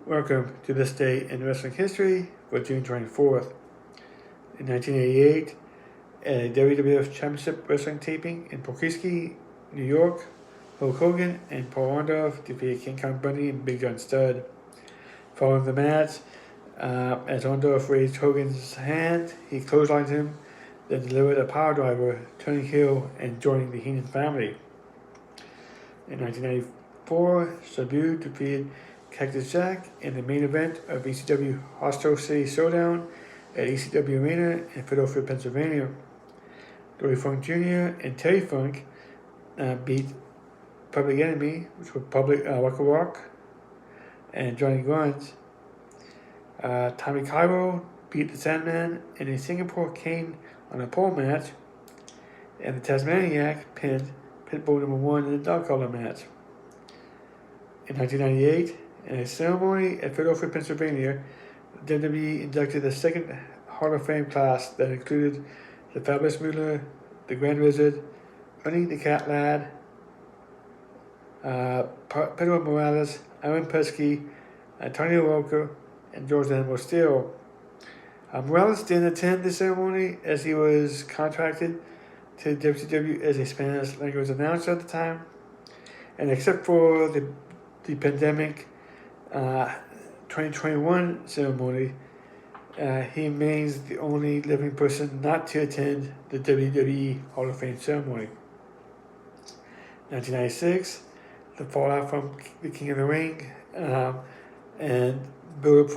Welcome to this day in wrestling history for June 24th. In 1988, at a WWF Championship Wrestling taping in Poughkeepsie, New York, Hulk Hogan and Paul Orndorff defeated King Kong Bundy and Big John Studd. Following the match, as Orndorff raised Hogan's hand, he clotheslined him, then delivered a power driver, turning heel and joining the Heenan family. In 1994, Sabu defeated Cactus Jack in the main event of ECW Hostile City Showdown at ECW Arena in Philadelphia, Pennsylvania. Dory Funk Jr. and Terry Funk beat Public Enemy, which were Waka Rock and Johnny Guns. Tommy Cairo beat the Sandman in a Singapore cane on a pole match, and the Tasmaniac pinned Pitbull #1 in the dog collar match. In 1998, in a ceremony at Philadelphia, Pennsylvania, WWE inducted the second Hall of Fame class that included the Fabulous Moolah, the Grand Wizard, Ernie the Cat Lad, Pedro Morales, Aaron Pesky, Antonio Walker, and George Animal Steele. Morales didn't attend the ceremony as he was contracted to WCW as a Spanish language announcer at the time, and except for the pandemic 2021 ceremony, he remains the only living person not to attend the WWE Hall of Fame ceremony. 1996, the fallout from the King of the Ring and build up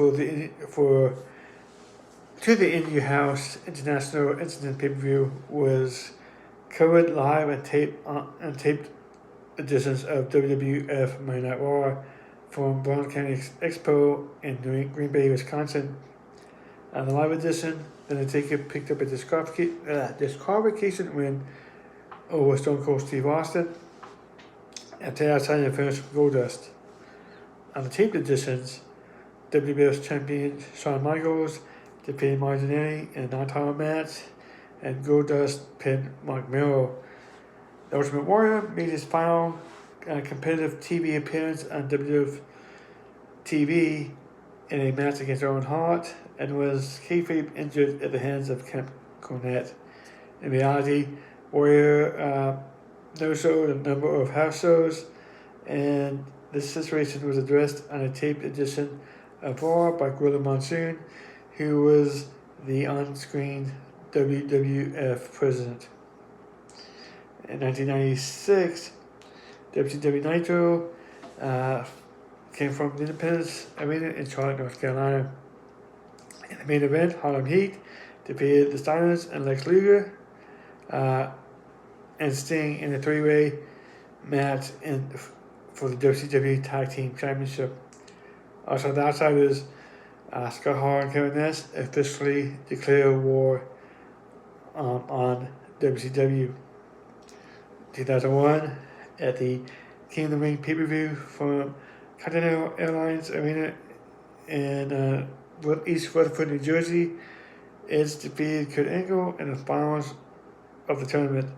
to the India House International Incident pay-per-view was covered live and taped editions of WWF Monday Night Raw from Brown County Expo in Green Bay, Wisconsin. On the live edition, The Undertaker picked up a disqualification win over Stone Cold Steve Austin after outside interference from Goldust. On the taped editions, WWF champion Shawn Michaels defeated Martinelli in a non-title match, and Goldust pinned Mark Mero. The Ultimate Warrior made his final competitive TV appearance on WWF TV in a match against Owen Hart and was kayfabe injured at the hands of Kemp Cornette. In reality, Warrior no-showed a number of house shows, and this situation was addressed on a taped edition of Raw by Gorilla Monsoon, who was the on-screen WWF president. In 1996, WCW Nitro came from the Independence Arena in Charlotte, North Carolina. In the main event, Harlem Heat defeated the Steiners and Lex Luger and Sting in a three-way match for the WCW Tag Team Championship. Also, the Outsiders, Scott Hall and Kevin Nash officially declared war on WCW. 2001, at the King of the Ring pay-per-view from Continental Airlines Arena in East Rutherford, New Jersey, Edge defeated Kurt Angle in the finals of the tournament.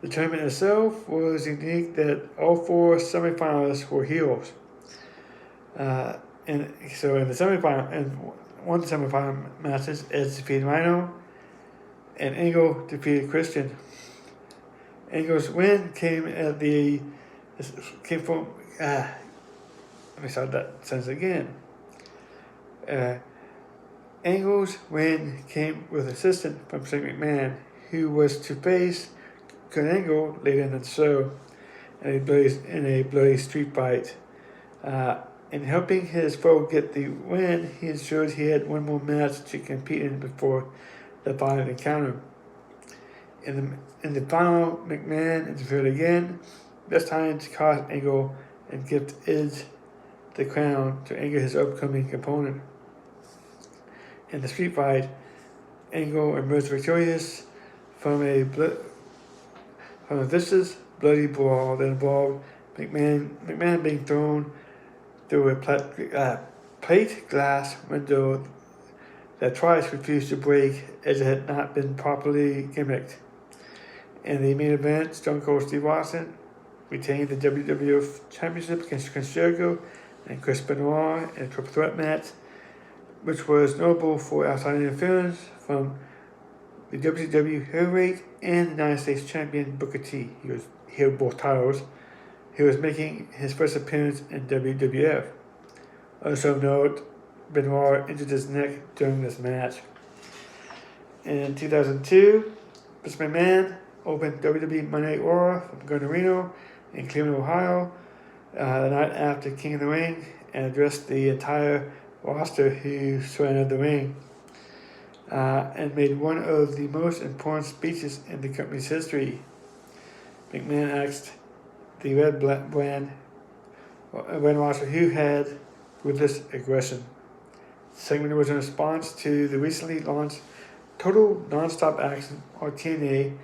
The tournament itself was unique that all four semifinalists were heels. And so in the one of the semifinal matches, Edge defeated Rhino, and Angle defeated Christian. Angle's win came from. Let me start that sentence again. Angle's win came with assistance from Shane McMahon, who was to face Kurt Angle later in the show in a bloody street fight. In helping his foe get the win, he ensured he had one more match to compete in before the final encounter. In the final, McMahon interfered again, this time to cost Angle and give Edge the crown to anger his upcoming opponent. In the street fight, Angle emerged victorious from a vicious, bloody brawl that involved McMahon being thrown through a plate glass window that twice refused to break as it had not been properly gimmicked. In the main event, Stone Cold Steve Austin retained the WWF Championship against Chris Jericho and Chris Benoit in a triple threat match, which was notable for outside interference from the WCW heavyweight and United States champion Booker T. He held both titles. He was making his first appearance in WWF. Also of note, Benoit injured his neck during this match. In 2002, Vince McMahon opened WWE Monday Night Raw from Garden in Cleveland, Ohio, the night after King of the Ring, and addressed the entire roster who surrounded the ring, and made one of the most important speeches in the company's history. McMahon asked the Red Brand roster who had ruthless aggression. The segment was in response to the recently launched Total Nonstop Action, or TNA,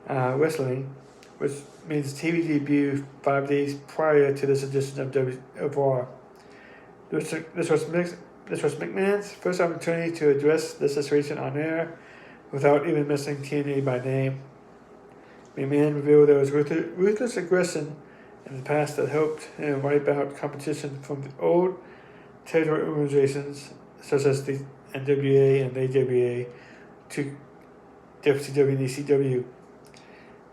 wrestling, which made its TV debut 5 days prior to this edition of Raw. This was McMahon's first opportunity to address this situation on air without even mentioning TNA by name. McMahon revealed there was ruthless aggression in the past that helped him wipe out competition from the old territory organizations such as the NWA and AWA to WCW and ECW.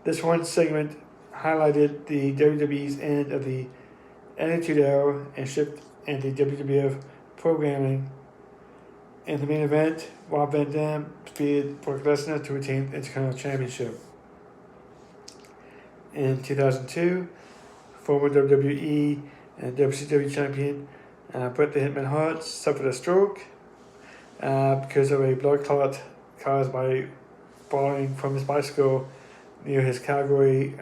This one segment highlighted the WWE's end of the Attitude Era and shift in the WWF programming. In the main event, Rob Van Dam defeated Brock Lesnar to retain the Intercontinental Championship. In 2002, former WWE and WCW champion Bret the Hitman Hart suffered a stroke because of a blood clot caused by falling from his bicycle near his Calgary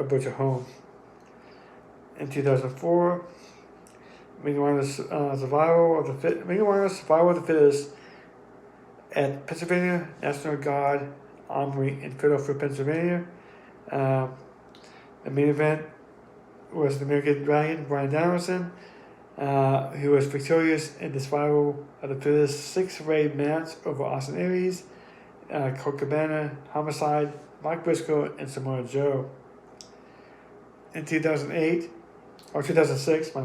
butcher home. In 2004, Ring of Honor Survival of the Fittest at Pennsylvania National Guard Armory in Philadelphia, Pennsylvania. The main event was the American Dragon, Bryan Danielson, who was victorious in the Survival of the Fittest 6-way match over Austin Aries, Colt Cabana, Homicide, Mike Briscoe, and Samoa Joe. In 2006,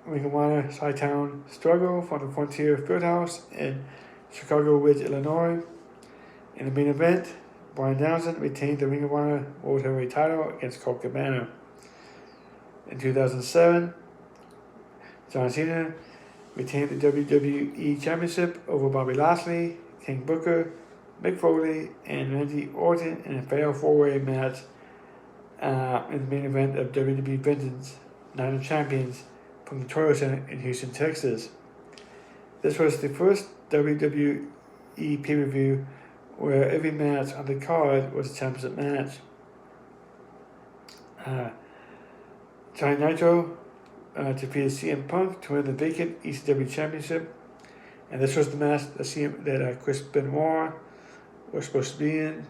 Ring of Honor Chi-Town Struggle from the Frontier Fieldhouse in Chicago Ridge, Illinois. In the main event, Bryan Danielson retained the Ring of Honor World Heavyweight title against Colt Cabana. In 2007, John Cena retained the WWE Championship over Bobby Lashley, King Booker, Mick Foley, and Randy Orton in a fatal 4-way match in the main event of WWE Vengeance Night of Champions from the Toyota Center in Houston, Texas. This was the first WWE pay-per-view where every match on the card was a championship match. Johnny Nitro defeated CM Punk to win the vacant ECW Championship, and this was the match that Chris Benoit was supposed to be in,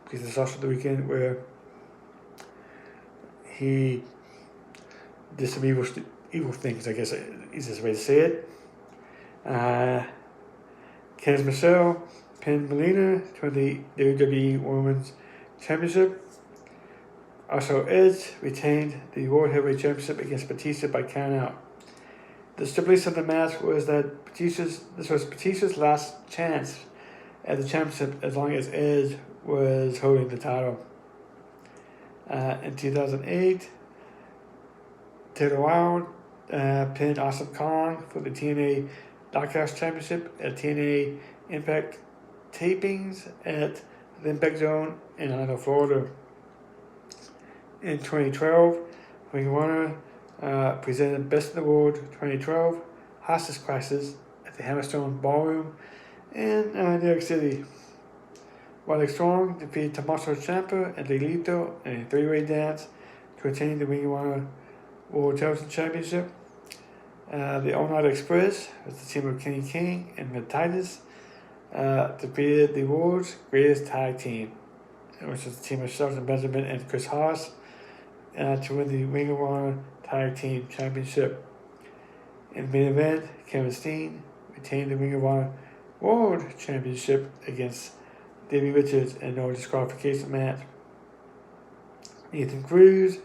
because it's also the weekend where he did some evil things, I guess is the easiest way to say it. Candice Michelle pinned Melina to the WWE Women's Championship. Also, Edge retained the World Heavyweight Championship against Batista by countout. The stipulation of the match was that this was Batista's last chance at the championship as long as Edge was holding the title. In 2008, Taylor Wilde pinned Awesome Kong for the TNA Knockouts Championship at TNA Impact tapings at the Impact Zone in Orlando, Florida. In 2012, Ring of Honor presented Best in the World 2012 Hostage Crisis at the Hammerstone Ballroom in New York City. Roderick Strong defeated Tommaso Ciampa and Lito in a 3-way dance to retain the Ring of Honor World Television Championship. The All Night Express, with the team of Kenny King and Matt Titus, defeated the world's greatest tag team, which was the team of Shelton Benjamin and Chris Haas, to win the Ring of Honor Tag Team Championship. In the main event, Kevin Steen retained the Ring of Honor World Championship against Davey Richards in a no disqualification match. Ethan Cruz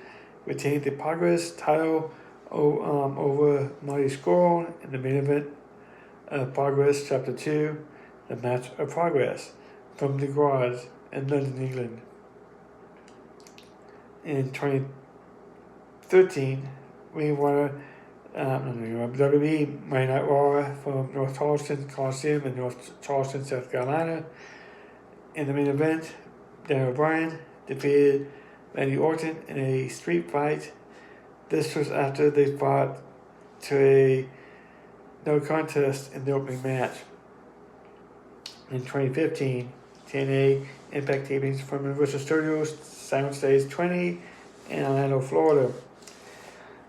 retained the Progress title over Marty Scurll in the main event of Progress Chapter 2, The Match of Progress, from the Garage in London, England. In 2013, WWE Monday Night Raw from North Charleston Coliseum in North Charleston, South Carolina. In the main event, Daniel Bryan defeated Randy Orton in a street fight. This was after they fought to a no contest in the opening match. In 2015, TNA Impact tapings from Universal Studios, Soundstage 20 in Orlando, Florida.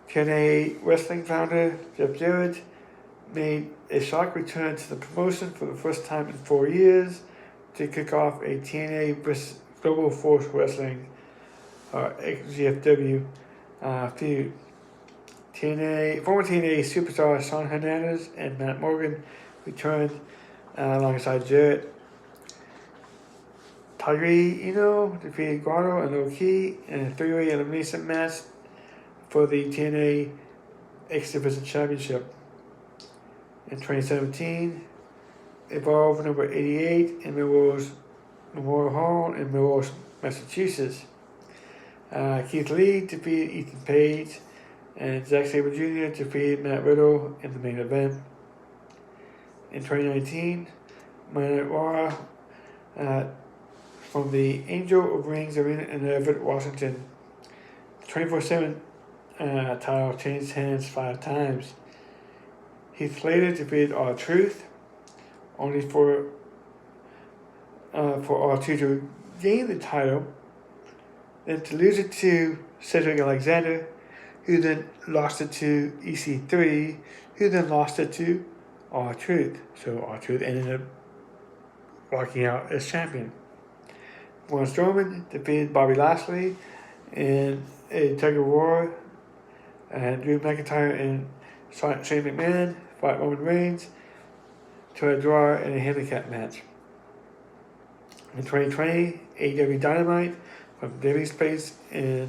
TNA Wrestling founder Jeff Jarrett made a shock return to the promotion for the first time in 4 years to kick off a TNA Global Force Wrestling GFW feud. Former TNA superstar Shawn Hernandez and Matt Morgan returned alongside Jarrett. Tiger Eno defeated Guado and Low Ki in a three-way elimination match for the TNA X Division Championship. In 2017, Evolve number 88 in Melrose Memorial Hall in Melrose, Massachusetts. Keith Lee defeated Ethan Page, and Zack Sabre Jr. defeated Matt Riddle in the main event. In 2019, Monday Night Raw from the Angel of Rings Arena in Everett, Washington. The 24/7 title changed hands 5 times. Heath Slater defeated R-Truth, only for R-Truth to gain the title, then to lose it to Cedric Alexander, who then lost it to EC3, who then lost it to R-Truth. So R-Truth ended up walking out as champion. Braun Strowman defeated Bobby Lashley in a tug of war, and Drew McIntyre and Shane McMahon fought Roman Reigns to a draw in a handicap match. In 2020, AEW Dynamite from Davies Place in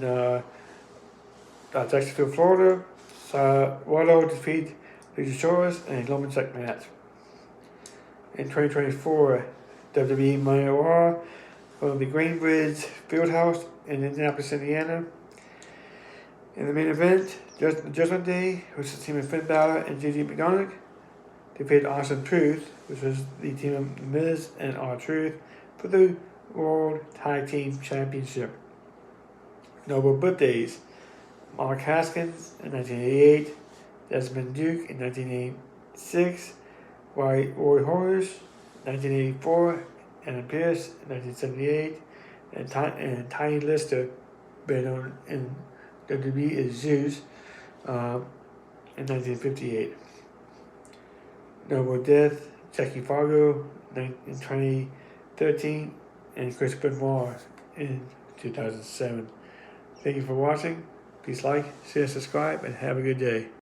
Jacksonville, Florida, saw Wardlow defeat Luchasaurus in a Roman Check match. In 2024, WWE Monday Night Raw from the Greenbridge Fieldhouse in Indianapolis, Indiana. In the main event, Judgment Day, which was the team of Finn Balor and JJ McDonagh, defeated Awesome Truth, which was the team of The Miz and R-Truth, for the World Tag Team Championship. Notable birthdays: Mark Haskins in 1988, Desmond Duke in 1986, Roy Horace 1984, Adam Pearce in 1978, and Tiny Lister, better known in WWE as Zeus, in 1958. Notable death: Jackie Fargo in 2013, and Chris Benoit in 2007. Thank you for watching. Please like, share, subscribe, and have a good day.